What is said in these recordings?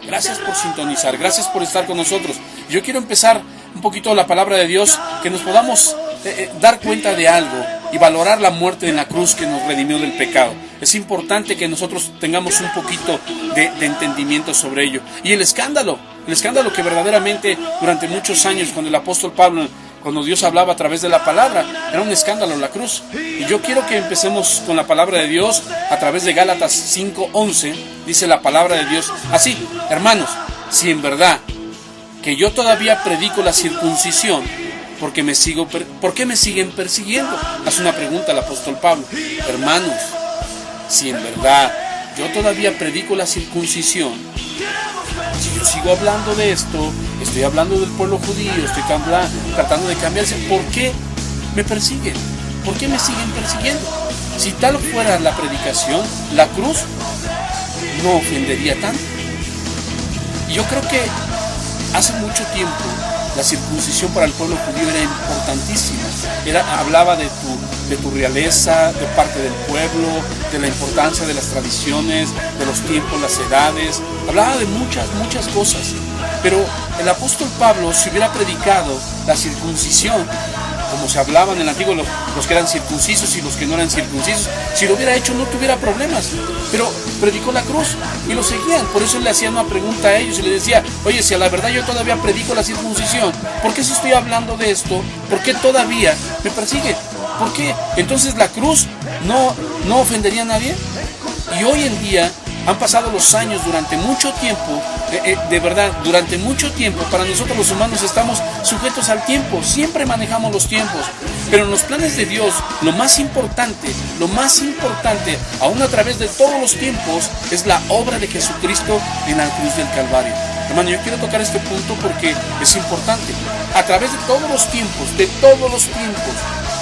Gracias por sintonizar, gracias por estar con nosotros. Yo quiero empezar un poquito la palabra de Dios, que nos podamos dar cuenta de algo y valorar la muerte en la cruz que nos redimió del pecado. Es importante que nosotros tengamos un poquito de entendimiento sobre ello. Y el escándalo que verdaderamente durante muchos años, cuando el apóstol Pablo, cuando Dios hablaba a través de la palabra, era un escándalo la cruz. Y yo quiero que empecemos con la palabra de Dios a través de Gálatas 5:11. Dice la palabra de Dios así: hermanos, si en verdad que yo todavía predico la circuncisión, ¿por qué me siguen persiguiendo? Hace una pregunta al apóstol Pablo. Hermanos, si en verdad yo todavía predico la circuncisión, si yo sigo hablando de esto, estoy hablando del pueblo judío, estoy tratando de cambiarse, ¿por qué me persiguen? ¿Por qué me siguen persiguiendo? Si tal fuera la predicación, la cruz no ofendería tanto. Y yo creo que hace mucho tiempo la circuncisión para el pueblo judío era importantísima. Hablaba de tu realeza, de parte del pueblo, de la importancia de las tradiciones, de los tiempos, las edades. Hablaba de muchas cosas. Pero el apóstol Pablo, si hubiera predicado la circuncisión, como se hablaba en el antiguo, los que eran circuncisos y los que no eran circuncisos, si lo hubiera hecho no tuviera problemas. Pero predicó la cruz y lo seguían. Por eso le hacía una pregunta a ellos y le decía: oye, si a la verdad yo todavía predico la circuncisión, ¿por qué si estoy hablando de esto? ¿Por qué todavía me persigue? ¿Por qué? Entonces la cruz no ofendería a nadie. Y hoy en día han pasado los años, durante mucho tiempo, de verdad, durante mucho tiempo, para nosotros los humanos estamos sujetos al tiempo, siempre manejamos los tiempos, pero en los planes de Dios, lo más importante, aún a través de todos los tiempos, es la obra de Jesucristo en la cruz del Calvario. Hermano, yo quiero tocar este punto porque es importante. A través de todos los tiempos,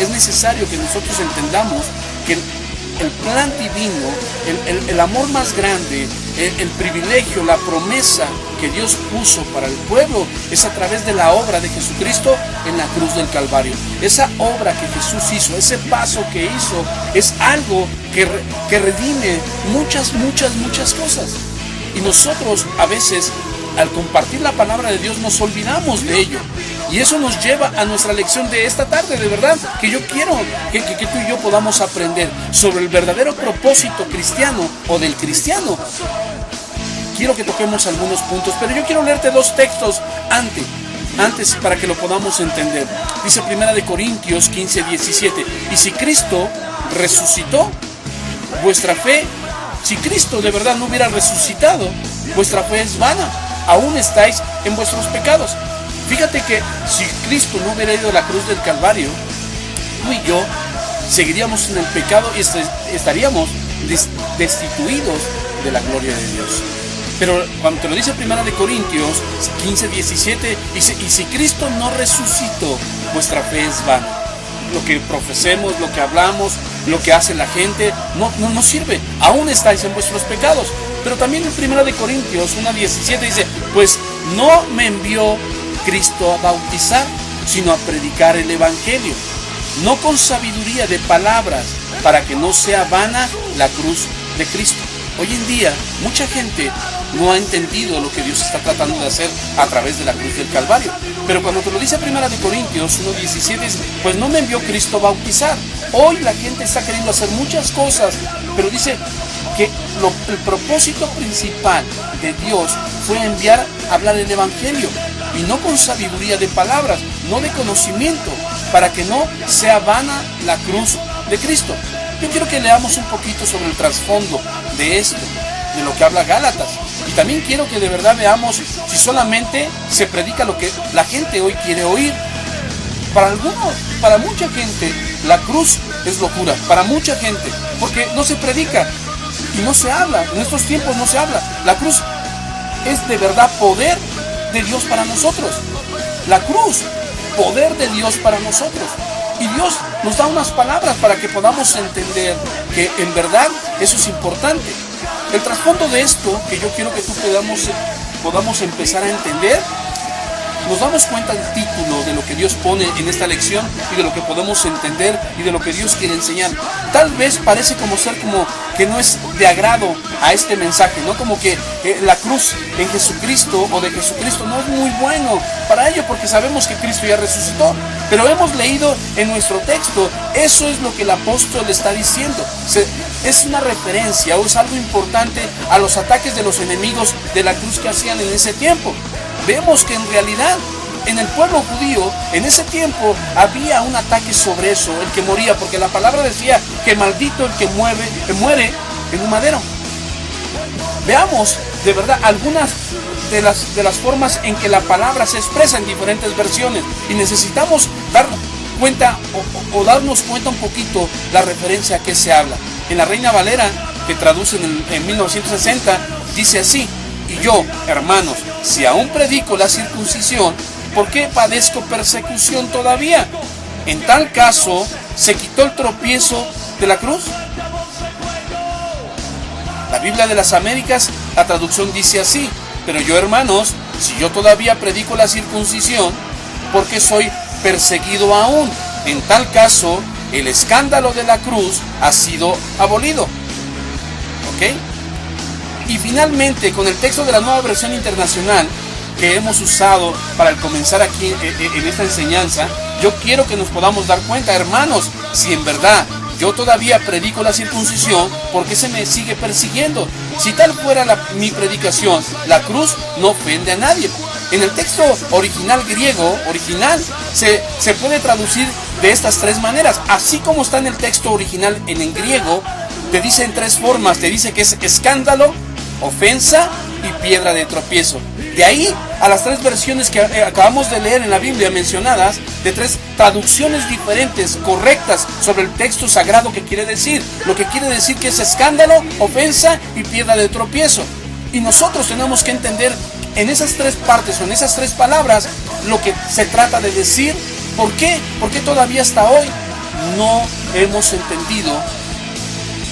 es necesario que nosotros entendamos que el plan divino, el amor más grande, el privilegio, la promesa que Dios puso para el pueblo es a través de la obra de Jesucristo en la cruz del Calvario. Esa obra que Jesús hizo, ese paso que hizo, es algo que redime muchas cosas. Y nosotros a veces, al compartir la palabra de Dios, nos olvidamos de ello. Y eso nos lleva a nuestra lección de esta tarde, de verdad, que yo quiero que tú y yo podamos aprender sobre el verdadero propósito cristiano o del cristiano. Quiero que toquemos algunos puntos, pero yo quiero leerte dos textos antes para que lo podamos entender. Dice 1 Corintios 15:17, y si Cristo resucitó, vuestra fe, si Cristo de verdad no hubiera resucitado, vuestra fe es vana, aún estáis en vuestros pecados. Fíjate que si Cristo no hubiera ido a la cruz del Calvario, tú y yo seguiríamos en el pecado y estaríamos destituidos de la gloria de Dios. Pero cuando te lo dice 1 Corintios 15:17, dice: y si Cristo no resucitó, vuestra fe es vana. Lo que profesemos, lo que hablamos, lo que hace la gente, no sirve. Aún estáis en vuestros pecados. Pero también en 1 Corintios 1:17 dice: pues no me envió Cristo a bautizar, sino a predicar el Evangelio, no con sabiduría de palabras, para que no sea vana la cruz de Cristo. Hoy en día, mucha gente no ha entendido lo que Dios está tratando de hacer a través de la cruz del Calvario. Pero cuando te lo dice 1 Corintios 1:17, dice: pues no me envió Cristo a bautizar. Hoy la gente está queriendo hacer muchas cosas, pero dice que el propósito principal de Dios fue enviar a hablar el Evangelio, y no con sabiduría de palabras, no de conocimiento, para que no sea vana la cruz de Cristo. Yo quiero que leamos un poquito sobre el trasfondo de esto, de lo que habla Gálatas. Y también quiero que de verdad veamos si solamente se predica lo que la gente hoy quiere oír. Para mucha gente, la cruz es locura. Para mucha gente, porque no se predica y no se habla. En estos tiempos no se habla. La cruz es de verdad poder de Dios para nosotros. La cruz, poder de Dios para nosotros. Y Dios nos da unas palabras para que podamos entender que en verdad eso es importante. El trasfondo de esto, que yo quiero que tú podamos empezar a entender, nos damos cuenta del título de lo que Dios pone en esta lección y de lo que podemos entender y de lo que Dios quiere enseñar. Tal vez parece como ser como que no es de agrado a este mensaje, ¿no? Como que la cruz en Jesucristo o de Jesucristo no es muy bueno para ello, porque sabemos que Cristo ya resucitó. Pero hemos leído en nuestro texto, eso es lo que el apóstol está diciendo. Es una referencia o es algo importante a los ataques de los enemigos de la cruz que hacían en ese tiempo. Vemos que en realidad en el pueblo judío en ese tiempo había un ataque sobre eso, el que moría, porque la palabra decía que maldito el que muere en un madero. Veamos de verdad algunas de las formas en que la palabra se expresa en diferentes versiones, y necesitamos dar cuenta o darnos cuenta un poquito la referencia a qué se habla. En la Reina Valera, que traduce en 1960, dice así: y yo, hermanos, si aún predico la circuncisión, ¿por qué padezco persecución todavía? En tal caso, ¿se quitó el tropiezo de la cruz? La Biblia de las Américas, la traducción dice así: pero yo, hermanos, si yo todavía predico la circuncisión, ¿por qué soy perseguido aún? En tal caso, el escándalo de la cruz ha sido abolido. ¿Ok? Y finalmente, con el texto de la Nueva Versión Internacional que hemos usado para comenzar aquí en esta enseñanza, yo quiero que nos podamos dar cuenta, hermanos, si en verdad yo todavía predico la circuncisión, ¿por qué se me sigue persiguiendo? Si tal fuera mi predicación, la cruz no ofende a nadie. En el texto original griego, se puede traducir de estas tres maneras. Así como está en el texto original en griego, te dice en tres formas. Te dice que es escándalo, ofensa y piedra de tropiezo. De ahí a las tres versiones que acabamos de leer en la Biblia mencionadas, de tres traducciones diferentes, correctas, sobre el texto sagrado que quiere decir. Lo que quiere decir que es escándalo, ofensa y piedra de tropiezo. Y nosotros tenemos que entender en esas tres partes o en esas tres palabras lo que se trata de decir. ¿Por qué? Porque todavía hasta hoy no hemos entendido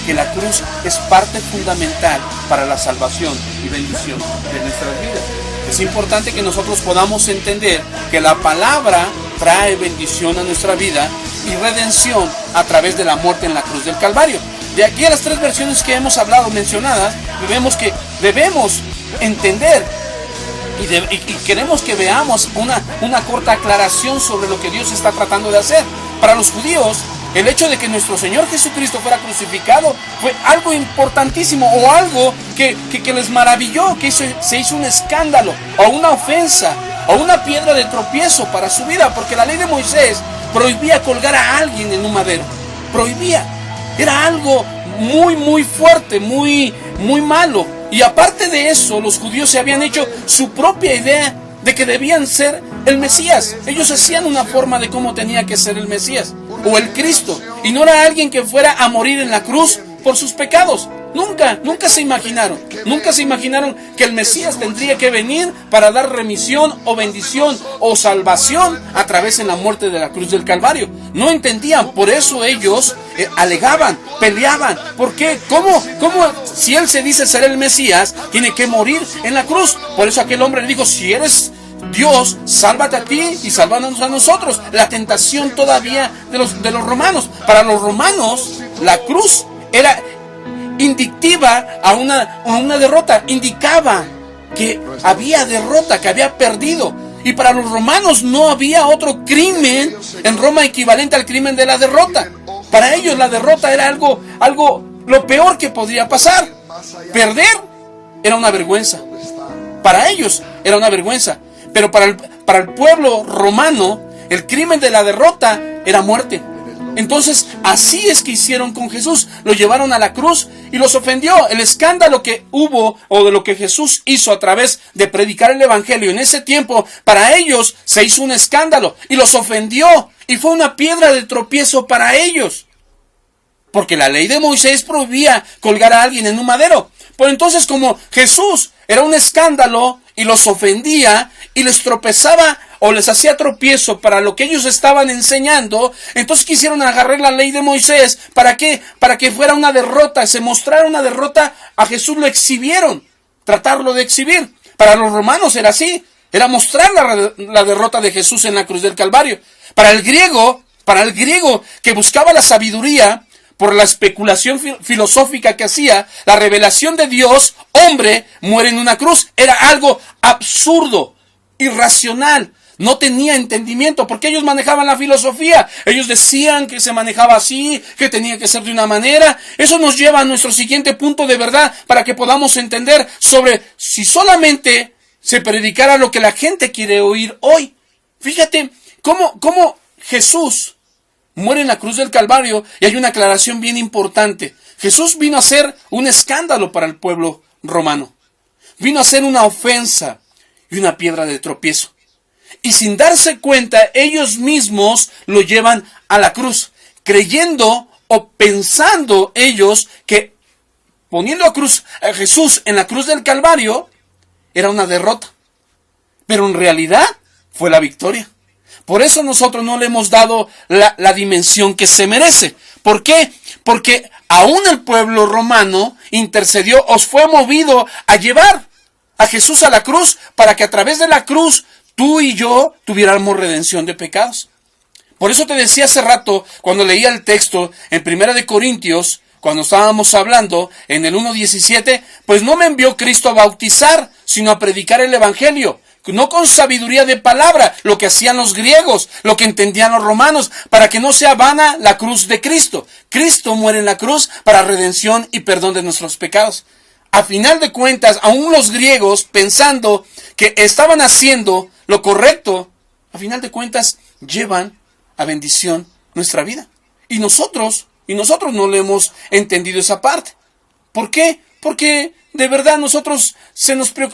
que la cruz es parte fundamental para la salvación y bendición de nuestras vidas. Es importante que nosotros podamos entender que la palabra trae bendición a nuestra vida y redención a través de la muerte en la cruz del Calvario. De aquí a las tres versiones que hemos hablado mencionadas, vemos que debemos entender y queremos que veamos una corta aclaración sobre lo que Dios está tratando de hacer. Para los judíos, el hecho de que nuestro Señor Jesucristo fuera crucificado fue algo importantísimo, o algo que les maravilló, que se hizo un escándalo, o una ofensa, o una piedra de tropiezo para su vida, porque la ley de Moisés prohibía colgar a alguien en un madero. Prohibía. Era algo muy, muy fuerte, muy, muy malo. Y aparte de eso, los judíos se habían hecho su propia idea de que debían ser el Mesías. Ellos hacían una forma de cómo tenía que ser el Mesías o el Cristo, y no era alguien que fuera a morir en la cruz por sus pecados. Nunca se imaginaron que el Mesías tendría que venir para dar remisión o bendición o salvación a través de la muerte de la cruz del Calvario. No entendían, por eso ellos alegaban, peleaban. ¿Por qué? ¿Cómo si él se dice ser el Mesías, tiene que morir en la cruz? Por eso aquel hombre le dijo: si eres Dios, sálvate a ti y sálvanos a nosotros. La tentación todavía de los romanos. Para los romanos, la cruz era indictiva a una derrota, indicaba que había derrota, que había perdido. Y para los romanos no había otro crimen en Roma equivalente al crimen de la derrota. Para ellos la derrota era algo lo peor que podría pasar. Perder era una vergüenza. Para ellos era una vergüenza. Pero para el pueblo romano, el crimen de la derrota era muerte. Entonces, así es que hicieron con Jesús. Lo llevaron a la cruz y los ofendió. El escándalo que hubo, o de lo que Jesús hizo a través de predicar el Evangelio en ese tiempo, para ellos se hizo un escándalo y los ofendió. Y fue una piedra de tropiezo para ellos. Porque la ley de Moisés prohibía colgar a alguien en un madero. Pues entonces, como Jesús era un escándalo y los ofendía y les tropezaba o les hacía tropiezo para lo que ellos estaban enseñando, entonces quisieron agarrar la ley de Moisés. ¿Para qué? Para que fuera una derrota, se mostrara una derrota. A Jesús lo exhibieron, tratarlo de exhibir. Para los romanos era así. Era mostrar la derrota de Jesús en la cruz del Calvario. Para el griego que buscaba la sabiduría por la especulación filosófica que hacía, la revelación de Dios, hombre, muere en una cruz. Era algo absurdo, irracional. No tenía entendimiento porque ellos manejaban la filosofía. Ellos decían que se manejaba así, que tenía que ser de una manera. Eso nos lleva a nuestro siguiente punto de verdad para que podamos entender sobre si solamente se predicara lo que la gente quiere oír hoy. Fíjate cómo Jesús muere en la cruz del Calvario y hay una aclaración bien importante. Jesús vino a ser un escándalo para el pueblo romano. Vino a ser una ofensa y una piedra de tropiezo. Y sin darse cuenta, ellos mismos lo llevan a la cruz, creyendo o pensando ellos que poniendo a Jesús en la cruz del Calvario era una derrota. Pero en realidad fue la victoria. Por eso nosotros no le hemos dado la dimensión que se merece. ¿Por qué? Porque aún el pueblo romano intercedió, os fue movido a llevar a Jesús a la cruz para que a través de la cruz tú y yo tuviéramos redención de pecados. Por eso te decía hace rato, cuando leía el texto en 1 Corintios, cuando estábamos hablando en el 1:17, pues no me envió Cristo a bautizar, sino a predicar el evangelio. No con sabiduría de palabra, lo que hacían los griegos, lo que entendían los romanos, para que no sea vana la cruz de Cristo. Cristo muere en la cruz para redención y perdón de nuestros pecados. A final de cuentas, aún los griegos, pensando que estaban haciendo lo correcto, a final de cuentas, llevan a bendición nuestra vida. Y nosotros no le hemos entendido esa parte. ¿Por qué? Porque de verdad nosotros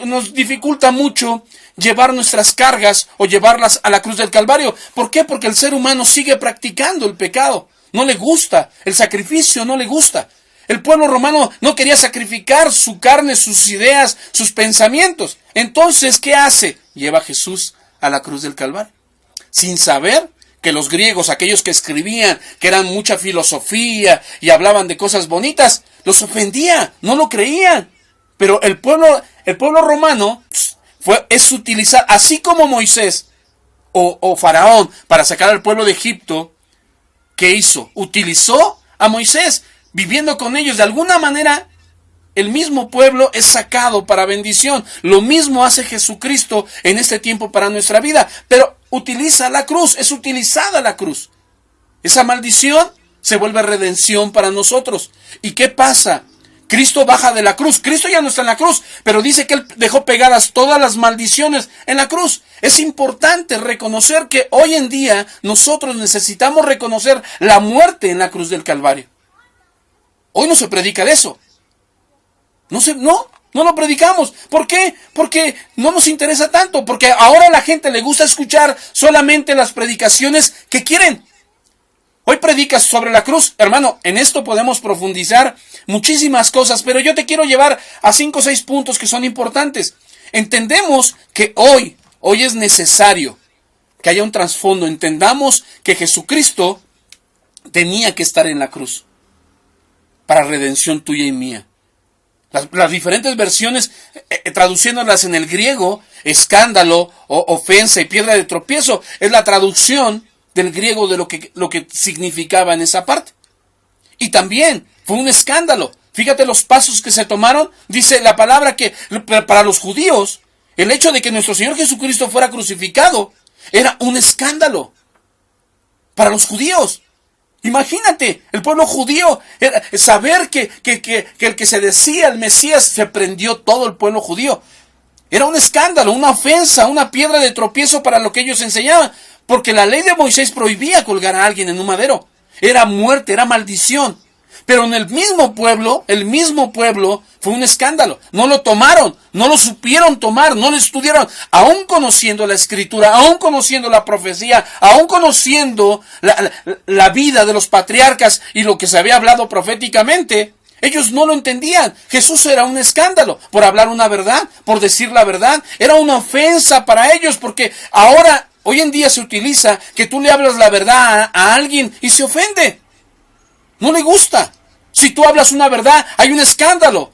nos dificulta mucho llevar nuestras cargas o llevarlas a la cruz del Calvario. ¿Por qué? Porque el ser humano sigue practicando el pecado. No le gusta, el sacrificio no le gusta. El pueblo romano no quería sacrificar su carne, sus ideas, sus pensamientos. Entonces, ¿qué hace? Lleva a Jesús a la cruz del Calvario. Sin saber que los griegos, aquellos que escribían, que eran mucha filosofía y hablaban de cosas bonitas, los ofendía, no lo creían. Pero el pueblo romano es utilizar, así como Moisés o Faraón para sacar al pueblo de Egipto, ¿qué hizo? Utilizó a Moisés. Viviendo con ellos, de alguna manera, el mismo pueblo es sacado para bendición. Lo mismo hace Jesucristo en este tiempo para nuestra vida. Pero utiliza la cruz, es utilizada la cruz. Esa maldición se vuelve redención para nosotros. ¿Y qué pasa? Cristo baja de la cruz. Cristo ya no está en la cruz, pero dice que Él dejó pegadas todas las maldiciones en la cruz. Es importante reconocer que hoy en día nosotros necesitamos reconocer la muerte en la cruz del Calvario. Hoy no se predica de eso. No lo predicamos. ¿Por qué? Porque no nos interesa tanto. Porque ahora a la gente le gusta escuchar solamente las predicaciones que quieren. Hoy predicas sobre la cruz. Hermano, en esto podemos profundizar muchísimas cosas, pero yo te quiero llevar a 5 o 6 puntos que son importantes. Entendemos que hoy es necesario que haya un trasfondo. Entendamos que Jesucristo tenía que estar en la cruz para redención tuya y mía. Las diferentes versiones, traduciéndolas en el griego, escándalo, ofensa y piedra de tropiezo, es la traducción del griego de lo que significaba en esa parte. Y también fue un escándalo. Fíjate los pasos que se tomaron. Dice la palabra que para los judíos, el hecho de que nuestro Señor Jesucristo fuera crucificado era un escándalo. Para los judíos. Imagínate, el pueblo judío, saber que el que se decía el Mesías, se prendió todo el pueblo judío. Era un escándalo, una ofensa, una piedra de tropiezo para lo que ellos enseñaban, porque la ley de Moisés prohibía colgar a alguien en un madero. Era muerte, era maldición. Pero en el mismo pueblo fue un escándalo. No lo tomaron, no lo supieron tomar, no lo estudiaron. Aún conociendo la escritura, aún conociendo la profecía, aún conociendo la vida de los patriarcas y lo que se había hablado proféticamente, ellos no lo entendían. Jesús era un escándalo por hablar una verdad, por decir la verdad. Era una ofensa para ellos porque hoy en día se utiliza que tú le hablas la verdad a alguien y se ofende. No le gusta. Si tú hablas una verdad, hay un escándalo.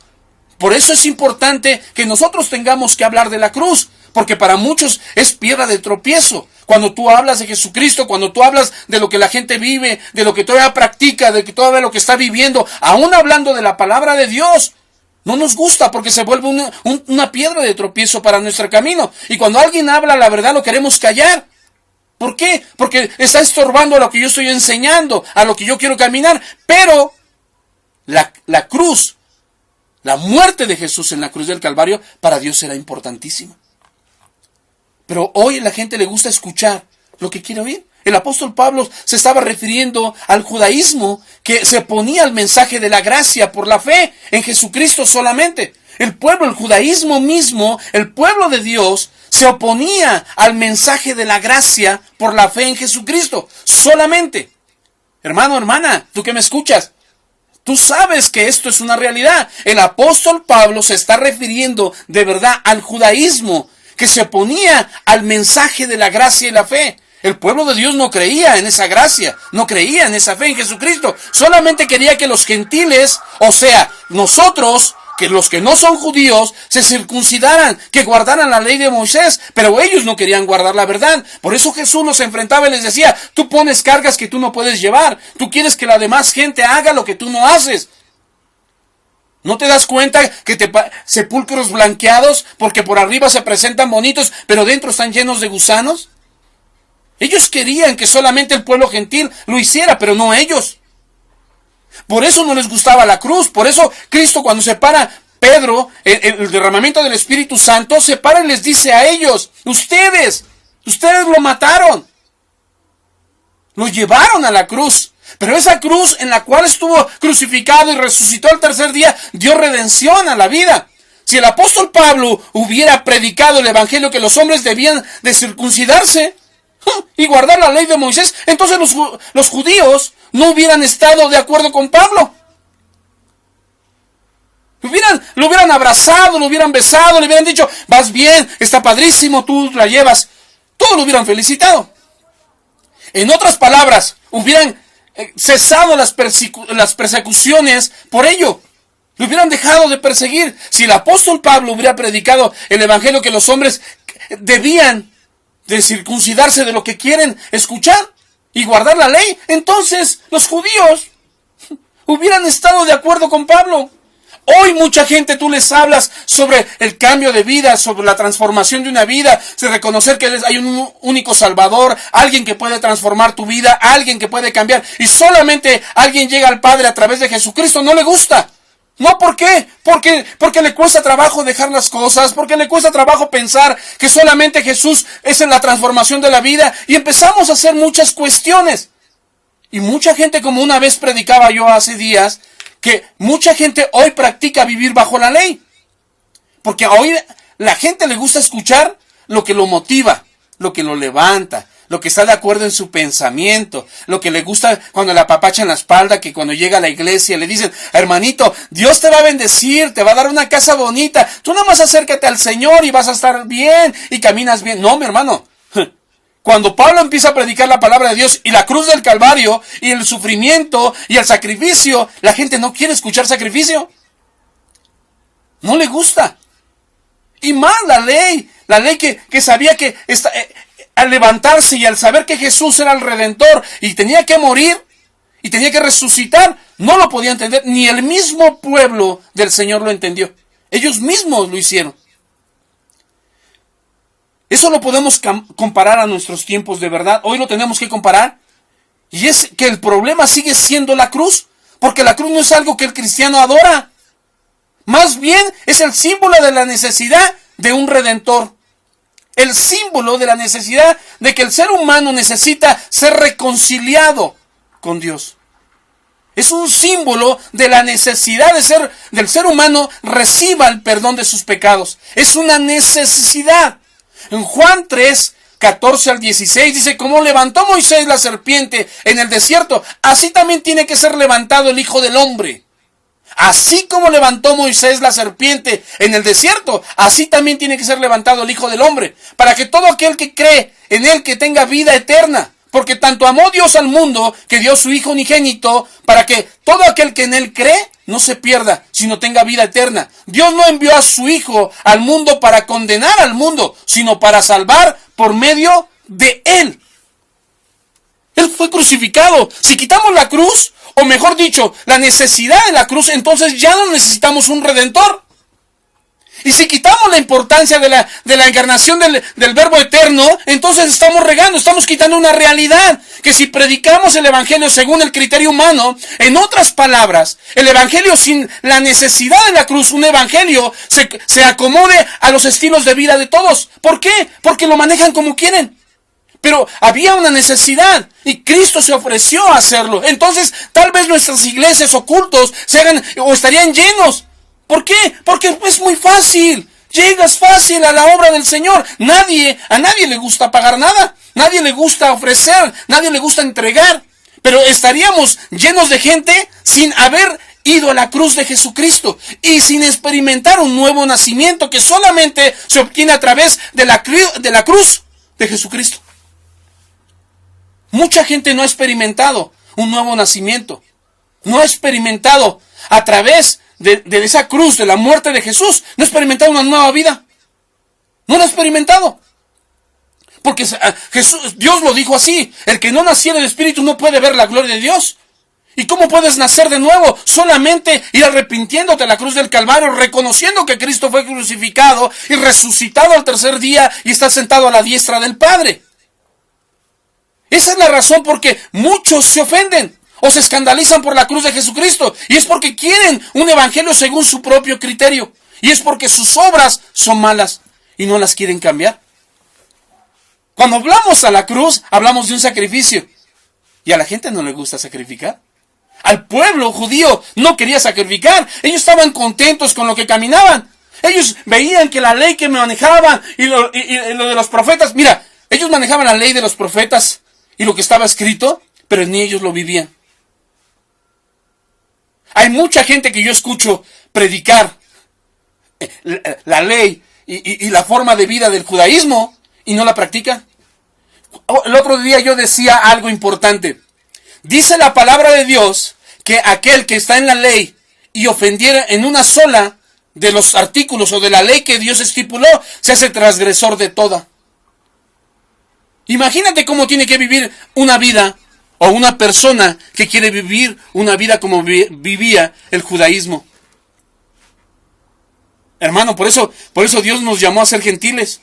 Por eso es importante que nosotros tengamos que hablar de la cruz, Porque para muchos es piedra de tropiezo. Cuando tú hablas de Jesucristo, cuando tú hablas de lo que la gente vive, de lo que todavía practica, de que todavía lo que está viviendo, aún hablando de la palabra de Dios, no nos gusta porque se vuelve una piedra de tropiezo para nuestro camino. Y cuando alguien habla la verdad lo queremos callar. ¿Por qué? Porque está estorbando a lo que yo estoy enseñando, a lo que yo quiero caminar. Pero la cruz, la muerte de Jesús en la cruz del Calvario, para Dios era importantísima. Pero hoy a la gente le gusta escuchar lo que quiere oír. El apóstol Pablo se estaba refiriendo al judaísmo que se oponía al mensaje de la gracia por la fe en Jesucristo solamente. El judaísmo mismo, el pueblo de Dios, se oponía al mensaje de la gracia por la fe en Jesucristo solamente. Hermano, hermana, tú que me escuchas, tú sabes que esto es una realidad. El apóstol Pablo se está refiriendo de verdad al judaísmo que se oponía al mensaje de la gracia y la fe. El pueblo de Dios no creía en esa gracia, no creía en esa fe en Jesucristo. Solamente quería que los gentiles, o sea, nosotros, que los que no son judíos, se circuncidaran, que guardaran la ley de Moisés, pero ellos no querían guardar la verdad. Por eso Jesús los enfrentaba y les decía, tú pones cargas que tú no puedes llevar, tú quieres que la demás gente haga lo que tú no haces. ¿No te das cuenta que sepulcros blanqueados porque por arriba se presentan bonitos, pero dentro están llenos de gusanos? Ellos querían que solamente el pueblo gentil lo hiciera, pero no ellos. Por eso no les gustaba la cruz. Por eso Cristo, cuando se para Pedro, el derramamiento del Espíritu Santo, se para y les dice a ellos, ustedes lo mataron. Lo llevaron a la cruz. Pero esa cruz en la cual estuvo crucificado y resucitó al tercer día, dio redención a la vida. Si el apóstol Pablo hubiera predicado el evangelio que los hombres debían de circuncidarse y guardar la ley de Moisés, entonces los judíos no hubieran estado de acuerdo con Pablo. Lo hubieran abrazado, lo hubieran besado, le hubieran dicho, vas bien, está padrísimo, tú la llevas. Todos lo hubieran felicitado. En otras palabras, hubieran cesado las persecuciones por ello. Lo hubieran dejado de perseguir. Si el apóstol Pablo hubiera predicado el evangelio que los hombres debían de circuncidarse de lo que quieren escuchar y guardar la ley, entonces los judíos hubieran estado de acuerdo con Pablo. Hoy mucha gente tú les hablas sobre el cambio de vida, sobre la transformación de una vida, de reconocer que hay un único Salvador, alguien que puede transformar tu vida, alguien que puede cambiar, y solamente alguien llega al Padre a través de Jesucristo. No le gusta. No, ¿por qué? Porque le cuesta trabajo dejar las cosas, porque le cuesta trabajo pensar que solamente Jesús es en la transformación de la vida, y empezamos a hacer muchas cuestiones. Y mucha gente, como una vez predicaba yo hace días, que mucha gente hoy practica vivir bajo la ley. Porque hoy la gente le gusta escuchar lo que lo motiva, lo que lo levanta, lo que está de acuerdo en su pensamiento, lo que le gusta cuando le apapachan la espalda, que cuando llega a la iglesia le dicen, hermanito, Dios te va a bendecir, te va a dar una casa bonita, tú nada más acércate al Señor y vas a estar bien y caminas bien. No, mi hermano. Cuando Pablo empieza a predicar la palabra de Dios y la cruz del Calvario y el sufrimiento y el sacrificio, la gente no quiere escuchar sacrificio. No le gusta. Y más la ley que sabía que al levantarse y al saber que Jesús era el Redentor y tenía que morir y tenía que resucitar, no lo podía entender. Ni el mismo pueblo del Señor lo entendió. Ellos mismos lo hicieron. Eso lo podemos comparar a nuestros tiempos de verdad. Hoy lo tenemos que comparar. Y es que el problema sigue siendo la cruz. Porque la cruz no es algo que el cristiano adora. Más bien es el símbolo de la necesidad de un redentor. El símbolo de la necesidad de que el ser humano necesita ser reconciliado con Dios. Es un símbolo de la necesidad del ser humano reciba el perdón de sus pecados. Es una necesidad. En Juan 3, 14 al 16 dice, como levantó Moisés la serpiente en el desierto, así también tiene que ser levantado el Hijo del Hombre. Así como levantó Moisés la serpiente en el desierto, así también tiene que ser levantado el Hijo del Hombre, para que todo aquel que cree en él que tenga vida eterna. Porque tanto amó Dios al mundo que dio su Hijo unigénito para que todo aquel que en Él cree no se pierda, sino tenga vida eterna. Dios no envió a su Hijo al mundo para condenar al mundo, sino para salvar por medio de Él. Él fue crucificado. Si quitamos la cruz, o mejor dicho, la necesidad de la cruz, entonces ya no necesitamos un redentor. Y si quitamos la importancia de la encarnación del Verbo eterno, entonces estamos regando, estamos quitando una realidad. Que si predicamos el Evangelio según el criterio humano, en otras palabras, el Evangelio sin la necesidad de la cruz, un Evangelio se acomode a los estilos de vida de todos. ¿Por qué? Porque lo manejan como quieren. Pero había una necesidad y Cristo se ofreció a hacerlo. Entonces, tal vez nuestras iglesias o cultos se hagan o estarían llenos. ¿Por qué? Porque es muy fácil. Llegas fácil a la obra del Señor. A nadie le gusta pagar nada. Nadie le gusta ofrecer. Nadie le gusta entregar. Pero estaríamos llenos de gente sin haber ido a la cruz de Jesucristo y sin experimentar un nuevo nacimiento que solamente se obtiene a través de la cruz de Jesucristo. Mucha gente no ha experimentado un nuevo nacimiento. No ha experimentado a través de esa cruz, de la muerte de Jesús. No ha experimentado una nueva vida. No lo ha experimentado. Porque Dios lo dijo así. El que no naciera del Espíritu no puede ver la gloria de Dios. ¿Y cómo puedes nacer de nuevo? Solamente ir arrepintiéndote a la cruz del Calvario, reconociendo que Cristo fue crucificado y resucitado al tercer día y está sentado a la diestra del Padre. Esa es la razón por que muchos se ofenden o se escandalizan por la cruz de Jesucristo. Y es porque quieren un evangelio según su propio criterio. Y es porque sus obras son malas y no las quieren cambiar. Cuando hablamos a la cruz, hablamos de un sacrificio. Y a la gente no le gusta sacrificar. Al pueblo judío no quería sacrificar. Ellos estaban contentos con lo que caminaban. Ellos veían que la ley que manejaban y lo de los profetas. Mira, ellos manejaban la ley de los profetas y lo que estaba escrito, pero ni ellos lo vivían. Hay mucha gente que yo escucho predicar la ley y la forma de vida del judaísmo y no la practican. El otro día yo decía algo importante. Dice la palabra de Dios que aquel que está en la ley y ofendiera en una sola de los artículos o de la ley que Dios estipuló, se hace transgresor de toda. Imagínate cómo tiene que vivir una vida o una persona que quiere vivir una vida como vivía el judaísmo. Hermano, por eso Dios nos llamó a ser gentiles.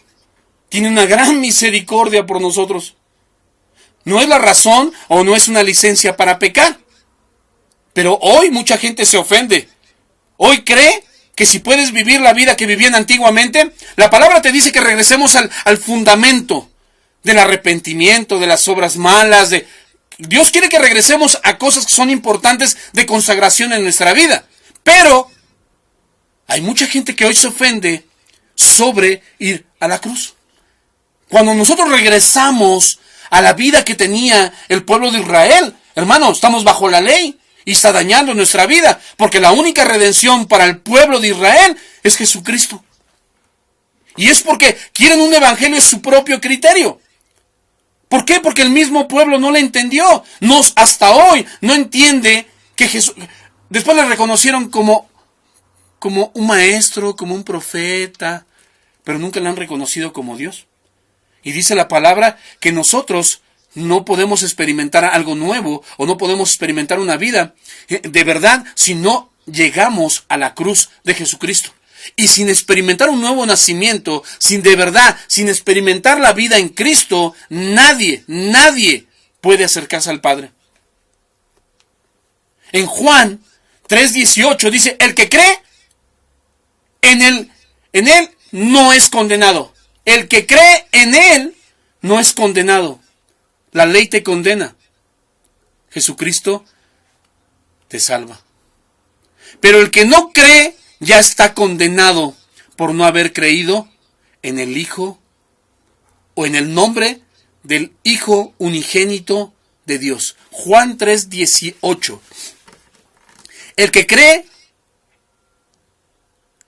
Tiene una gran misericordia por nosotros. No es la razón o no es una licencia para pecar. Pero hoy mucha gente se ofende. Hoy cree que si puedes vivir la vida que vivían antiguamente, la palabra te dice que regresemos al fundamento del arrepentimiento, de las obras malas. Dios quiere que regresemos a cosas que son importantes de consagración en nuestra vida. Pero hay mucha gente que hoy se ofende sobre ir a la cruz. Cuando nosotros regresamos a la vida que tenía el pueblo de Israel, hermano, estamos bajo la ley y está dañando nuestra vida, porque la única redención para el pueblo de Israel es Jesucristo. Y es porque quieren un evangelio en su propio criterio. ¿Por qué? Porque el mismo pueblo no le entendió. Hasta hoy no entiende que Jesús. Después le reconocieron como un maestro, como un profeta, pero nunca le han reconocido como Dios. Y dice la palabra que nosotros no podemos experimentar algo nuevo o no podemos experimentar una vida de verdad si no llegamos a la cruz de Jesucristo. Y sin experimentar un nuevo nacimiento, sin experimentar la vida en Cristo, nadie puede acercarse al Padre. En Juan 3:18 dice, el que cree en él no es condenado. El que cree en él no es condenado. La ley te condena. Jesucristo te salva. Pero el que no cree ya está condenado por no haber creído en el Hijo o en el nombre del Hijo unigénito de Dios. Juan 3:18. El que cree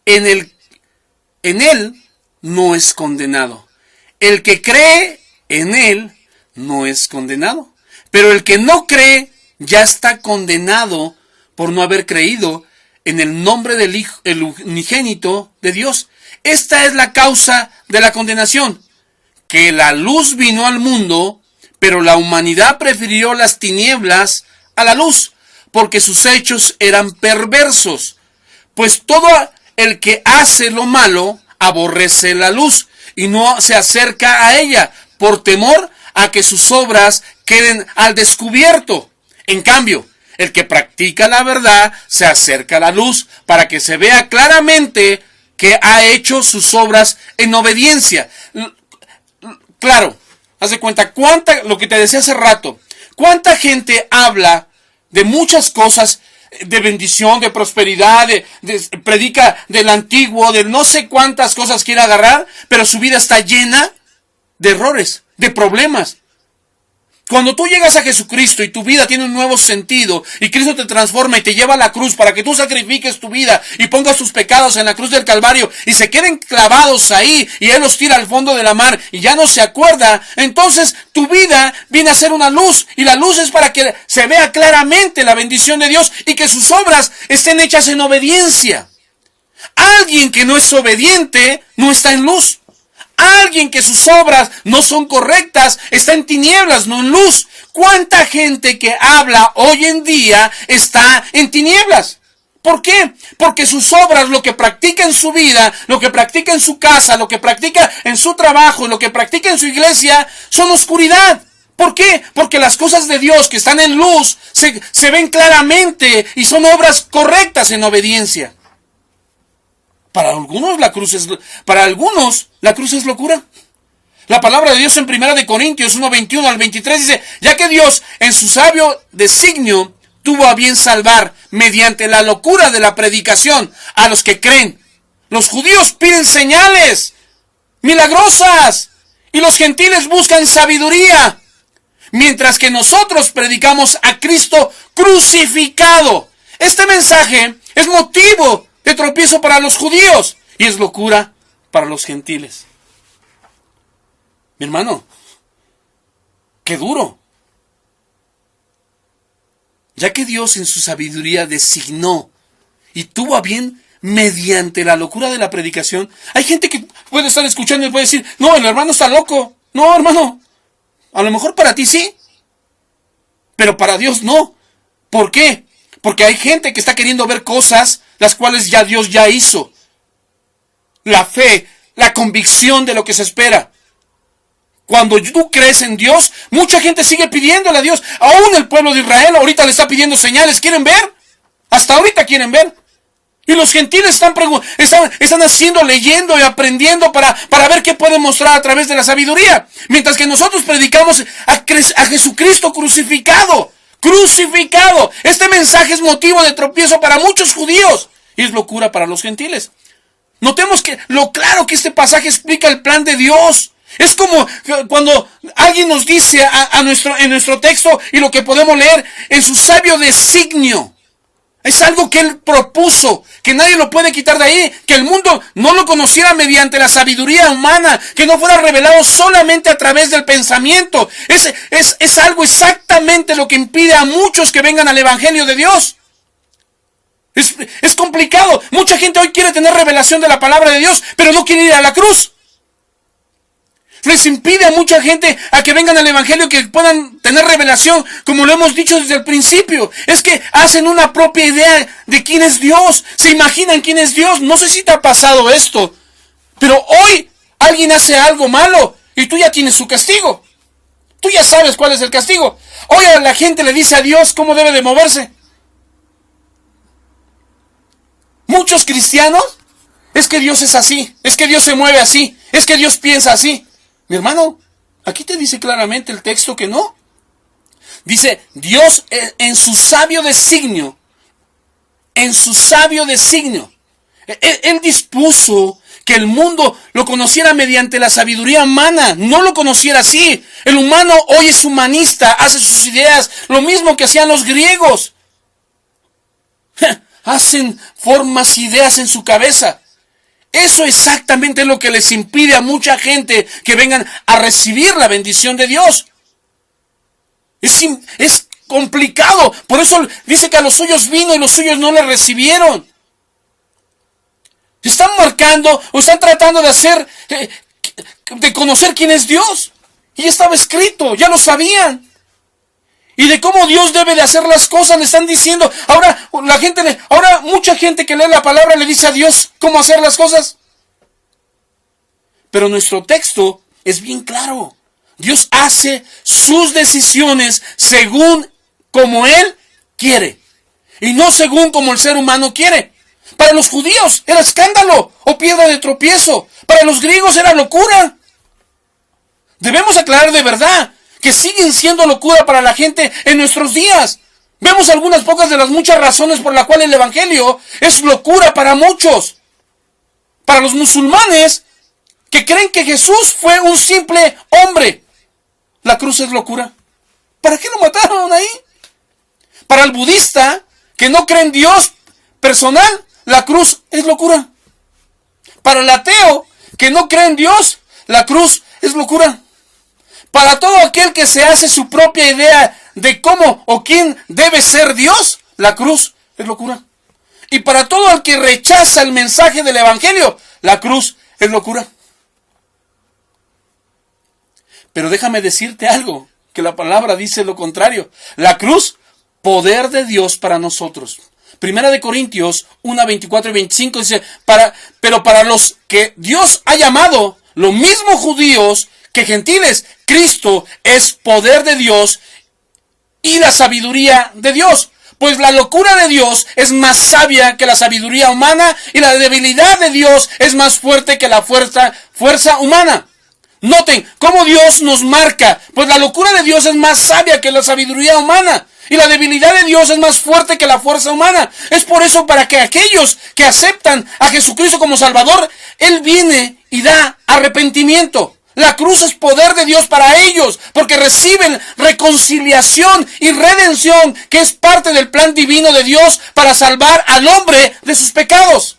en él no es condenado. El que cree en él no es condenado. Pero el que no cree ya está condenado por no haber creído en el nombre del Hijo, el unigénito de Dios. Esta es la causa de la condenación, que la luz vino al mundo, pero la humanidad prefirió las tinieblas a la luz, porque sus hechos eran perversos. Pues todo el que hace lo malo aborrece la luz y no se acerca a ella, por temor a que sus obras queden al descubierto. En cambio, el que practica la verdad se acerca a la luz para que se vea claramente que ha hecho sus obras en obediencia. Claro, haz de cuenta, lo que te decía hace rato, cuánta gente habla de muchas cosas, de bendición, de prosperidad, predica del antiguo, de no sé cuántas cosas quiere agarrar, pero su vida está llena de errores, de problemas. Cuando tú llegas a Jesucristo y tu vida tiene un nuevo sentido y Cristo te transforma y te lleva a la cruz para que tú sacrifiques tu vida y pongas tus pecados en la cruz del Calvario y se queden clavados ahí y Él los tira al fondo de la mar y ya no se acuerda, entonces tu vida viene a ser una luz y la luz es para que se vea claramente la bendición de Dios y que sus obras estén hechas en obediencia. Alguien que no es obediente no está en luz. Alguien que sus obras no son correctas está en tinieblas, no en luz. ¿Cuánta gente que habla hoy en día está en tinieblas? ¿Por qué? Porque sus obras, lo que practica en su vida, lo que practica en su casa, lo que practica en su trabajo, lo que practica en su iglesia, son oscuridad. ¿Por qué? Porque las cosas de Dios que están en luz se ven claramente y son obras correctas en obediencia. Para algunos la cruz es locura. La palabra de Dios en 1 Corintios 1:21 al 23 dice, ya que Dios en su sabio designio tuvo a bien salvar mediante la locura de la predicación a los que creen. Los judíos piden señales milagrosas y los gentiles buscan sabiduría, mientras que nosotros predicamos a Cristo crucificado. Este mensaje es motivo de tropiezo para los judíos y es locura para los gentiles. Mi hermano, qué duro. Ya que Dios en su sabiduría designó y tuvo a bien mediante la locura de la predicación, hay gente que puede estar escuchando y puede decir, no, el hermano está loco. No, hermano, a lo mejor para ti sí, pero para Dios no. ¿Por qué? Porque hay gente que está queriendo ver cosas las cuales ya Dios ya hizo. La fe, la convicción de lo que se espera. Cuando tú crees en Dios, mucha gente sigue pidiéndole a Dios. Aún el pueblo de Israel ahorita le está pidiendo señales. ¿Quieren ver? Hasta ahorita quieren ver. Y los gentiles están haciendo, leyendo y aprendiendo para ver qué pueden mostrar a través de la sabiduría. Mientras que nosotros predicamos a Jesucristo crucificado. Crucificado. Este mensaje es motivo de tropiezo para muchos judíos y es locura para los gentiles. Notemos que lo claro que este pasaje explica el plan de Dios. Es como cuando alguien nos dice en nuestro texto y lo que podemos leer en su sabio designio. Es algo que Él propuso, que nadie lo puede quitar de ahí, que el mundo no lo conociera mediante la sabiduría humana, que no fuera revelado solamente a través del pensamiento. Es algo exactamente lo que impide a muchos que vengan al Evangelio de Dios. Es complicado. Mucha gente hoy quiere tener revelación de la palabra de Dios, pero no quiere ir a la cruz. Les impide a mucha gente a que vengan al Evangelio, que puedan tener revelación, como lo hemos dicho desde el principio. Es que hacen una propia idea de quién es Dios. Se imaginan quién es Dios. No sé si te ha pasado esto, pero hoy alguien hace algo malo y tú ya tienes su castigo. Tú ya sabes cuál es el castigo. Hoy a la gente le dice a Dios cómo debe de moverse. Muchos cristianos, es que Dios es así, es que Dios se mueve así, es que Dios piensa así. Mi hermano, aquí te dice claramente el texto que no. Dice, Dios en su sabio designio, Él dispuso que el mundo lo conociera mediante la sabiduría humana, no lo conociera así. El humano hoy es humanista, hace sus ideas, lo mismo que hacían los griegos. Hacen formas, ideas en su cabeza. Eso exactamente es lo que les impide a mucha gente que vengan a recibir la bendición de Dios. Es complicado. Por eso dice que a los suyos vino y los suyos no le recibieron. Están marcando o están tratando de conocer quién es Dios. Y ya estaba escrito, ya lo sabían. Y de cómo Dios debe de hacer las cosas, le están diciendo. Ahora mucha gente que lee la palabra le dice a Dios cómo hacer las cosas. Pero nuestro texto es bien claro. Dios hace sus decisiones según como Él quiere. Y no según como el ser humano quiere. Para los judíos era escándalo o piedra de tropiezo. Para los griegos era locura. Debemos aclarar de verdad que siguen siendo locura para la gente en nuestros días. Vemos algunas pocas de las muchas razones por las cuales el Evangelio es locura para muchos. Para los musulmanes que creen que Jesús fue un simple hombre, la cruz es locura. ¿Para qué lo mataron ahí? Para el budista que no cree en Dios personal, la cruz es locura. Para el ateo que no cree en Dios, la cruz es locura. Para todo aquel que se hace su propia idea de cómo o quién debe ser Dios, la cruz es locura. Y para todo el que rechaza el mensaje del Evangelio, la cruz es locura. Pero déjame decirte algo, que la palabra dice lo contrario. La cruz, poder de Dios para nosotros. Primera de Corintios 1, 24 y 25 dice, pero para los que Dios ha llamado, lo mismo judíos que gentiles, Cristo es poder de Dios y la sabiduría de Dios. Pues la locura de Dios es más sabia que la sabiduría humana y la debilidad de Dios es más fuerte que la fuerza humana. Noten cómo Dios nos marca, pues la locura de Dios es más sabia que la sabiduría humana y la debilidad de Dios es más fuerte que la fuerza humana. Es por eso para que aquellos que aceptan a Jesucristo como Salvador, Él viene y da arrepentimiento. La cruz es poder de Dios para ellos, porque reciben reconciliación y redención, que es parte del plan divino de Dios para salvar al hombre de sus pecados.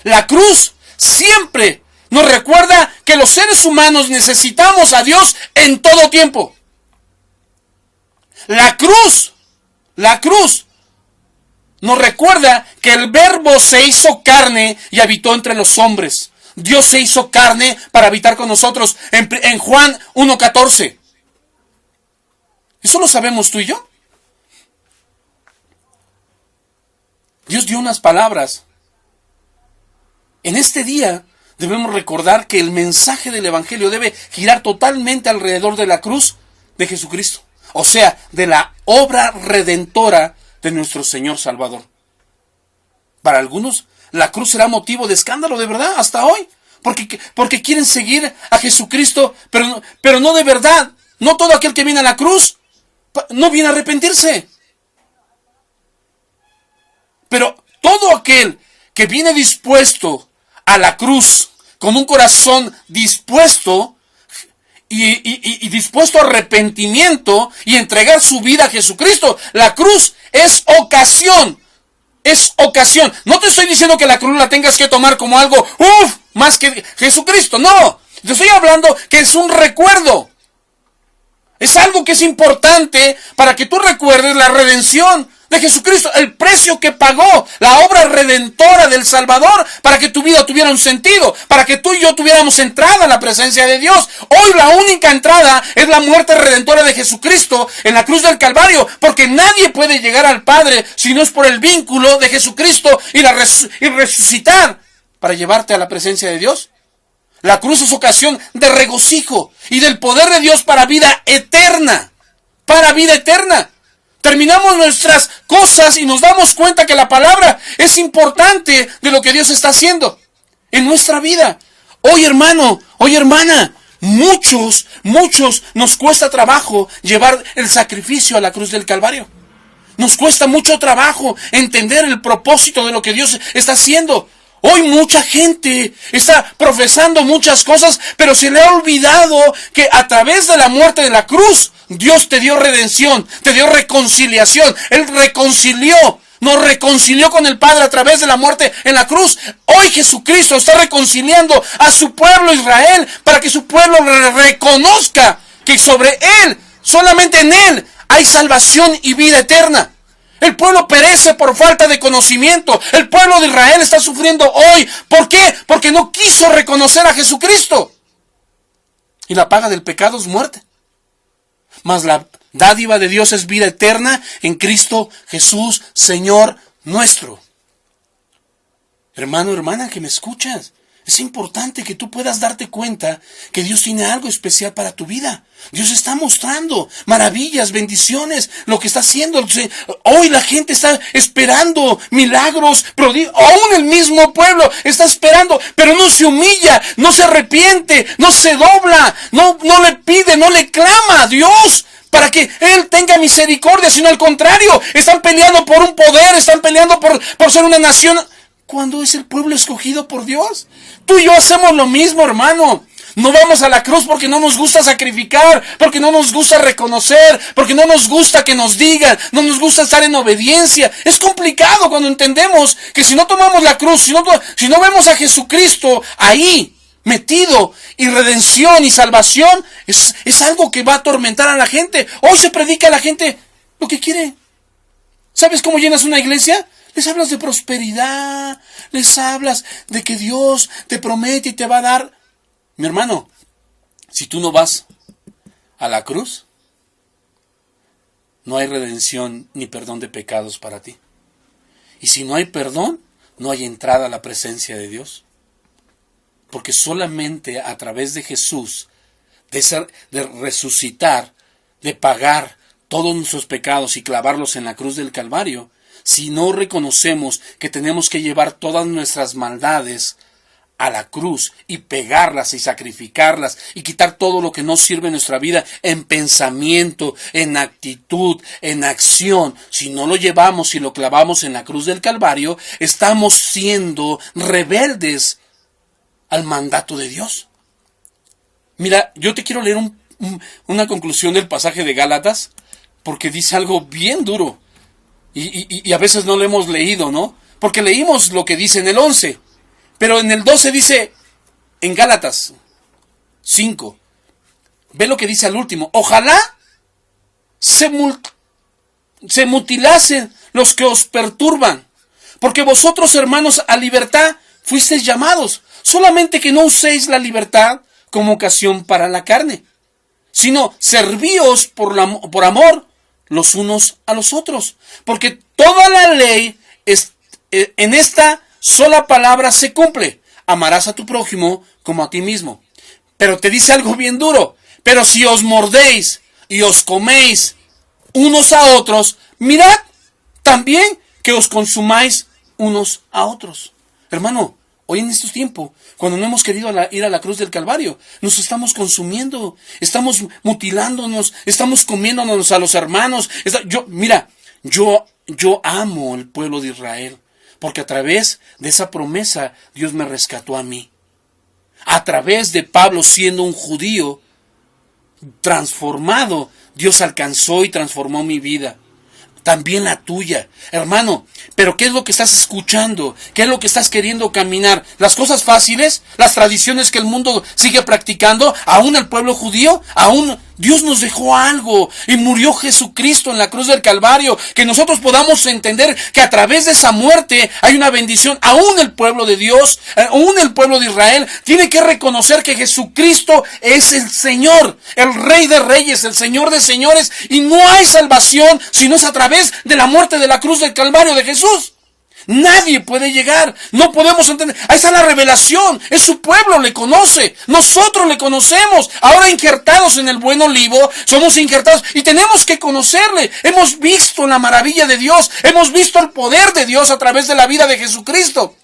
La cruz siempre nos recuerda que los seres humanos necesitamos a Dios en todo tiempo. La cruz nos recuerda que el Verbo se hizo carne y habitó entre los hombres. Dios se hizo carne para habitar con nosotros en Juan 1:14. Eso lo sabemos tú y yo. Dios dio unas palabras. En este día debemos recordar que el mensaje del Evangelio debe girar totalmente alrededor de la cruz de Jesucristo. O sea, de la obra redentora de nuestro Señor Salvador. Para algunos, la cruz será motivo de escándalo de verdad hasta hoy. Porque quieren seguir a Jesucristo, pero no de verdad. No todo aquel que viene a la cruz no viene a arrepentirse. Pero todo aquel que viene dispuesto a la cruz, con un corazón dispuesto y dispuesto a arrepentimiento y entregar su vida a Jesucristo, la cruz es ocasión. Es ocasión. No te estoy diciendo que la cruz la tengas que tomar como algo, más que Jesucristo. No. Te estoy hablando que es un recuerdo. Es algo que es importante para que tú recuerdes la redención de Jesucristo, el precio que pagó, la obra redentora del Salvador, para que tu vida tuviera un sentido, para que tú y yo tuviéramos entrada a la presencia de Dios. Hoy la única entrada es la muerte redentora de Jesucristo en la cruz del Calvario, porque nadie puede llegar al Padre si no es por el vínculo de Jesucristo y resucitar para llevarte a la presencia de Dios. La cruz es ocasión de regocijo y del poder de Dios para vida eterna. Para vida eterna. Terminamos nuestras cosas y nos damos cuenta que la palabra es importante de lo que Dios está haciendo en nuestra vida. Hoy, hermano, hoy, hermana, muchos nos cuesta trabajo llevar el sacrificio a la cruz del Calvario. Nos cuesta mucho trabajo entender el propósito de lo que Dios está haciendo. Hoy mucha gente está profesando muchas cosas, pero se le ha olvidado que a través de la muerte de la cruz, Dios te dio redención, te dio reconciliación. Él nos reconcilió con el Padre a través de la muerte en la cruz. Hoy Jesucristo está reconciliando a su pueblo Israel para que su pueblo reconozca que sobre Él Solamente en Él hay salvación y vida eterna. El pueblo perece por falta de conocimiento. El pueblo de Israel está sufriendo hoy. ¿Por qué? Porque no quiso reconocer a Jesucristo. Y la paga del pecado es muerte. Mas la dádiva de Dios es vida eterna en Cristo Jesús, Señor nuestro. Hermano, hermana, que me escuchas, es importante que tú puedas darte cuenta que Dios tiene algo especial para tu vida. Dios está mostrando maravillas, bendiciones, lo que está haciendo. Hoy la gente está esperando milagros, prodigios. Aún el mismo pueblo está esperando, pero no se humilla, no se arrepiente, no se dobla, no le pide, no le clama a Dios para que Él tenga misericordia, sino al contrario, están peleando por un poder, están peleando por ser una nación, cuando es el pueblo escogido por Dios. Tú y yo hacemos lo mismo, hermano. No vamos a la cruz porque no nos gusta sacrificar, porque no nos gusta reconocer, porque no nos gusta que nos digan, no nos gusta estar en obediencia. Es complicado cuando entendemos que si no tomamos la cruz, si no vemos a Jesucristo ahí metido, y redención y salvación, es algo que va a atormentar a la gente. Hoy se predica a la gente lo que quiere. ¿Sabes cómo llenas una iglesia? Les hablas de prosperidad, les hablas de que Dios te promete y te va a dar. Mi hermano, si tú no vas a la cruz, no hay redención ni perdón de pecados para ti. Y si no hay perdón, no hay entrada a la presencia de Dios. Porque solamente a través de Jesús, de resucitar, de pagar todos nuestros pecados y clavarlos en la cruz del Calvario, si no reconocemos que tenemos que llevar todas nuestras maldades a la cruz y pegarlas y sacrificarlas y quitar todo lo que no sirve en nuestra vida en pensamiento, en actitud, en acción, si no lo llevamos y lo clavamos en la cruz del Calvario, estamos siendo rebeldes al mandato de Dios. Mira, yo te quiero leer una conclusión del pasaje de Gálatas, porque dice algo bien duro. Y a veces no lo hemos leído, ¿no? Porque leímos lo que dice en el 11. Pero en el 12 dice, en Gálatas 5, ve lo que dice al último. Ojalá se mutilasen los que os perturban. Porque vosotros, hermanos, a libertad fuisteis llamados. Solamente que no uséis la libertad como ocasión para la carne, sino servíos por amor los unos a los otros. Porque toda la ley en esta sola palabra se cumple. Amarás a tu prójimo como a ti mismo. Pero te dice algo bien duro. Pero si os mordéis y os coméis unos a otros, mirad también que os consumáis unos a otros. Hermano, hoy en estos tiempos, cuando no hemos querido ir a la cruz del Calvario, nos estamos consumiendo, estamos mutilándonos, estamos comiéndonos a los hermanos. Yo amo el pueblo de Israel, porque a través de esa promesa Dios me rescató a mí. A través de Pablo siendo un judío transformado, Dios alcanzó y transformó mi vida. También la tuya, hermano. Pero ¿qué es lo que estás escuchando? ¿Qué es lo que estás queriendo caminar? ¿Las cosas fáciles? ¿Las tradiciones que el mundo sigue practicando? ¿Aún el pueblo judío? ¿Aún Dios nos dejó algo? Y murió Jesucristo en la cruz del Calvario. Que nosotros podamos entender que a través de esa muerte hay una bendición. Aún el pueblo de Dios, aún el pueblo de Israel, tiene que reconocer que Jesucristo es el Señor, el Rey de Reyes, el Señor de Señores. Y no hay salvación si no es a través de la muerte de la cruz del Calvario de Jesús. Nadie puede llegar, no podemos entender. Ahí está la revelación, es su pueblo, le conoce, nosotros le conocemos. Ahora injertados en el buen olivo, somos injertados y tenemos que conocerle. Hemos visto la maravilla de Dios, hemos visto el poder de Dios a través de la vida de Jesucristo.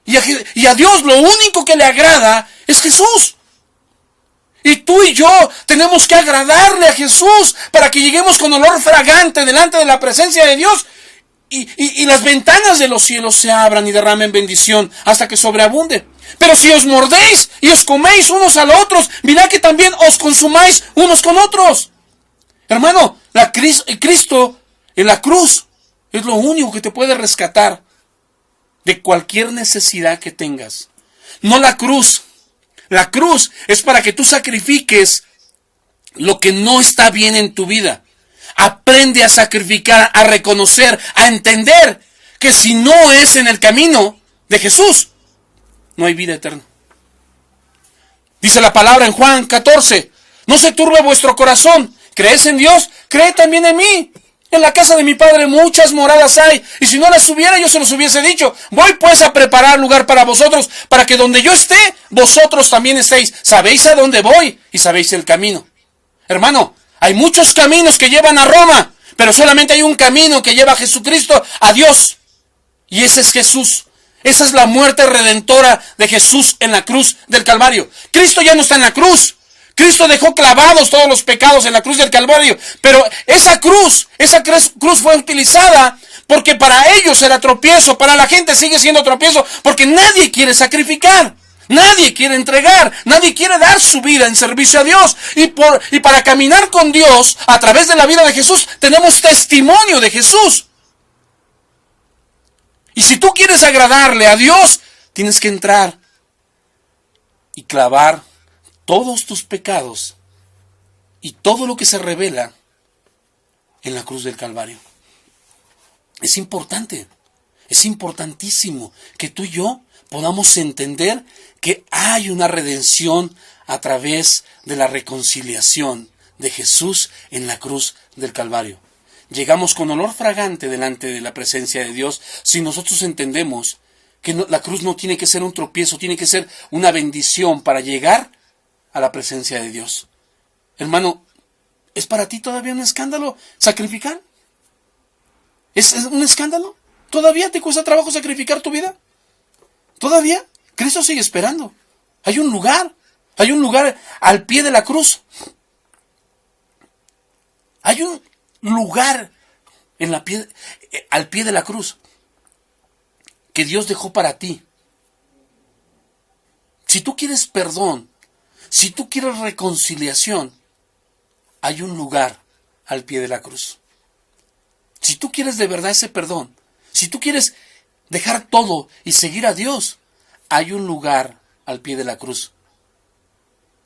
Y a Dios lo único que le agrada es Jesús. Y tú y yo tenemos que agradarle a Jesús para que lleguemos con olor fragante delante de la presencia de Dios. Y las ventanas de los cielos se abran y derramen bendición hasta que sobreabunde. Pero si os mordéis y os coméis unos a los otros, mirad que también os consumáis unos con otros. Hermano, Cristo en la cruz es lo único que te puede rescatar de cualquier necesidad que tengas. No la cruz. La cruz es para que tú sacrifiques lo que no está bien en tu vida. Aprende a sacrificar, a reconocer, a entender que si no es en el camino de Jesús, no hay vida eterna. Dice la palabra en Juan 14, no se turbe vuestro corazón, ¿crees en Dios? Cree también en mí. En la casa de mi Padre muchas moradas hay, y si no las hubiera yo se los hubiese dicho. Voy pues a preparar lugar para vosotros, para que donde yo esté, vosotros también estéis. Sabéis a dónde voy y sabéis el camino. Hermano, hay muchos caminos que llevan a Roma, pero solamente hay un camino que lleva a Jesucristo, a Dios. Y ese es Jesús. Esa es la muerte redentora de Jesús en la cruz del Calvario. Cristo ya no está en la cruz. Cristo dejó clavados todos los pecados en la cruz del Calvario. Pero esa cruz fue utilizada porque para ellos era tropiezo. Para la gente sigue siendo tropiezo porque nadie quiere sacrificar. Nadie quiere entregar. Nadie quiere dar su vida en servicio a Dios. Y para caminar con Dios a través de la vida de Jesús tenemos testimonio de Jesús. Y si tú quieres agradarle a Dios, tienes que entrar y clavar todos tus pecados y todo lo que se revela en la cruz del Calvario. Es importante, es importantísimo que tú y yo podamos entender que hay una redención a través de la reconciliación de Jesús en la cruz del Calvario. Llegamos con olor fragante delante de la presencia de Dios si nosotros entendemos que la cruz no tiene que ser un tropiezo, tiene que ser una bendición para llegar a la presencia de Dios. Hermano, ¿es para ti todavía un escándalo sacrificar? ¿Es un escándalo? ¿Todavía te cuesta trabajo sacrificar tu vida? ¿Todavía? Cristo sigue esperando. Hay un lugar al pie de la cruz. Hay un lugar al pie de la cruz que Dios dejó para ti. Si tú quieres perdón, si tú quieres reconciliación, hay un lugar al pie de la cruz. Si tú quieres de verdad ese perdón, si tú quieres dejar todo y seguir a Dios, hay un lugar al pie de la cruz.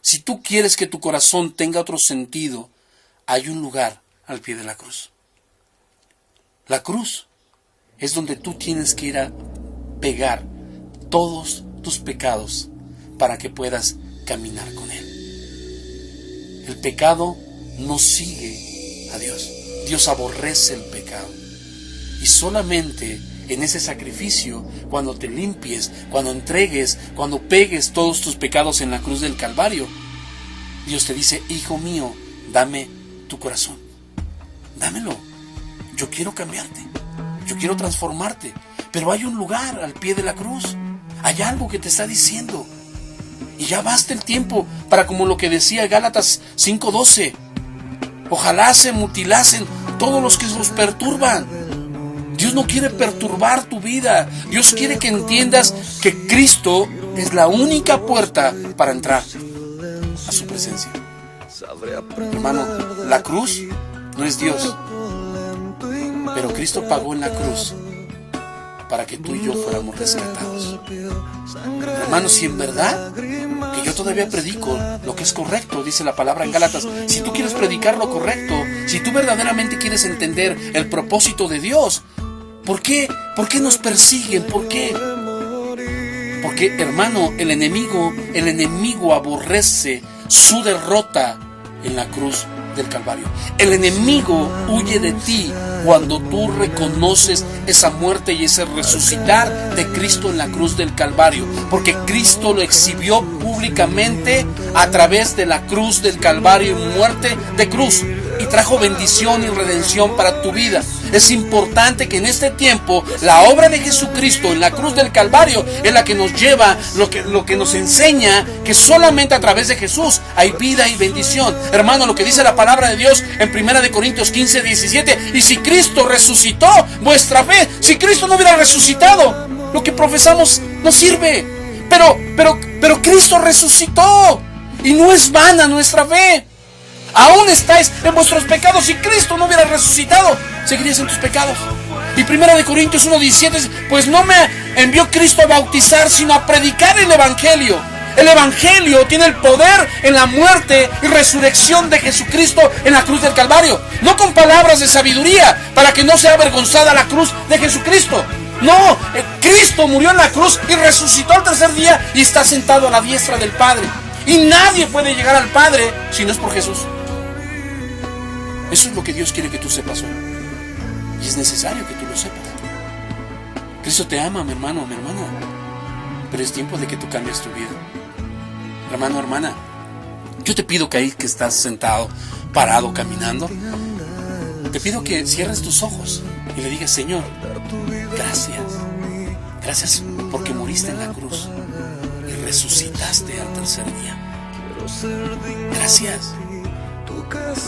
Si tú quieres que tu corazón tenga otro sentido, hay un lugar al pie de la cruz. La cruz es donde tú tienes que ir a pegar todos tus pecados para que puedas caminar con Él. El pecado no sigue a Dios. Dios aborrece el pecado. Y solamente en ese sacrificio, cuando te limpies, cuando entregues, cuando pegues todos tus pecados en la cruz del Calvario, Dios te dice: hijo mío, dame tu corazón. Dámelo. Yo quiero cambiarte. Yo quiero transformarte. Pero hay un lugar al pie de la cruz. Hay algo que te está diciendo. Y ya basta el tiempo para, como lo que decía Gálatas 5:12, ojalá se mutilasen todos los que los perturban. Dios no quiere perturbar tu vida. Dios quiere que entiendas que Cristo es la única puerta para entrar a su presencia. Hermano, la cruz no es Dios, pero Cristo pagó en la cruz para que tú y yo fuéramos rescatados. Hermano, si en verdad que yo todavía predico lo que es correcto, dice la palabra en Gálatas, si tú quieres predicar lo correcto, si tú verdaderamente quieres entender el propósito de Dios, ¿por qué nos persiguen? ¿Por qué? Porque, hermano, el enemigo aborrece su derrota en la cruz del Calvario. El enemigo huye de ti cuando tú reconoces esa muerte y ese resucitar de Cristo en la cruz del Calvario, porque Cristo lo exhibió públicamente a través de la cruz del Calvario, y muerte de cruz, y trajo bendición y redención para tu vida. Es importante que en este tiempo la obra de Jesucristo en la cruz del Calvario es la que nos lleva, lo que nos enseña que solamente a través de Jesús hay vida y bendición. Hermano, lo que dice la palabra de Dios en 1 Corintios 15:17, y si Cristo resucitó, vuestra fe, si Cristo no hubiera resucitado, lo que profesamos no sirve. Pero Cristo resucitó y no es vana nuestra fe. Aún estáis en vuestros pecados. Si Cristo no hubiera resucitado, seguirías en tus pecados. Y 1 Corintios 1:17, pues no me envió Cristo a bautizar, sino a predicar el Evangelio, El Evangelio tiene el poder en la muerte y resurrección de Jesucristo en la cruz del Calvario. No con palabras de sabiduría para que no sea avergonzada la cruz de Jesucristo. No, Cristo murió en la cruz y resucitó al tercer día y está sentado a la diestra del Padre. Y nadie puede llegar al Padre si no es por Jesús. Eso es lo que Dios quiere que tú sepas hoy. Y es necesario que tú lo sepas. Cristo te ama, mi hermano, mi hermana. Pero es tiempo de que tú cambies tu vida. Hermano, hermana, yo te pido que ahí que estás sentado, parado, caminando, te pido que cierres tus ojos y le digas: Señor, gracias. Gracias porque moriste en la cruz y resucitaste al tercer día. Gracias.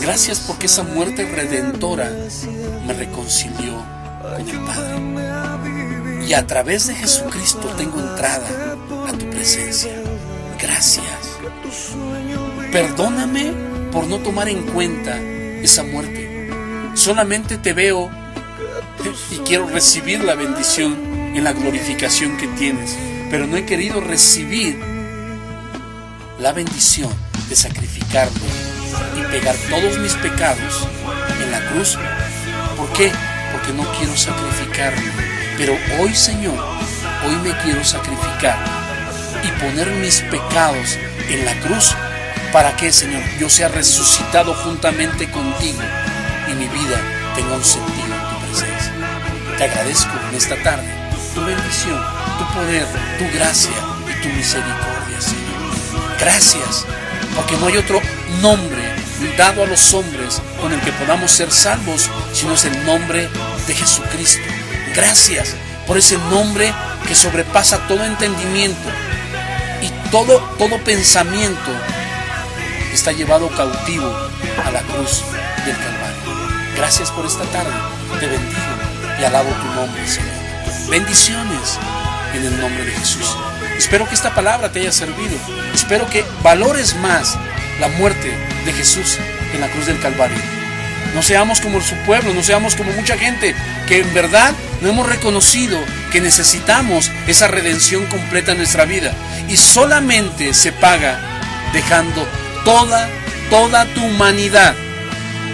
Gracias porque esa muerte redentora me reconcilió con el Padre. Y a través de Jesucristo tengo entrada a tu presencia. Gracias. Perdóname por no tomar en cuenta esa muerte. Solamente te veo y quiero recibir la bendición en la glorificación que tienes, pero no he querido recibir la bendición de sacrificarme y pegar todos mis pecados en la cruz. ¿Por qué? Porque no quiero sacrificarme. Pero hoy, Señor, hoy me quiero sacrificar y poner mis pecados en la cruz. ¿Para qué, Señor? Yo sea resucitado juntamente contigo y mi vida tenga un sentido en tu presencia. Te agradezco en esta tarde tu bendición, tu poder, tu gracia y tu misericordia, Señor. Gracias, porque no hay otro nombre dado a los hombres con el que podamos ser salvos, sino es el nombre de Jesucristo. Gracias por ese nombre que sobrepasa todo entendimiento y todo pensamiento está llevado cautivo a la cruz del Calvario. Gracias por esta tarde. Te bendigo y alabo tu nombre, Señor. Bendiciones en el nombre de Jesús. Espero que esta palabra te haya servido. Espero que valores más la muerte de Jesús en la cruz del Calvario. No seamos como su pueblo, no seamos como mucha gente que en verdad no hemos reconocido que necesitamos esa redención completa en nuestra vida. Y solamente se paga dejando toda tu humanidad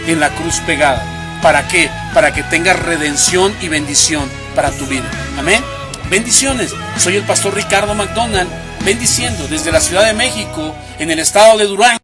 en la cruz pegada. ¿Para qué? Para que tengas redención y bendición para tu vida. Amén. Bendiciones. Soy el pastor Ricardo McDonald, bendiciendo desde la Ciudad de México, en el estado de Durango.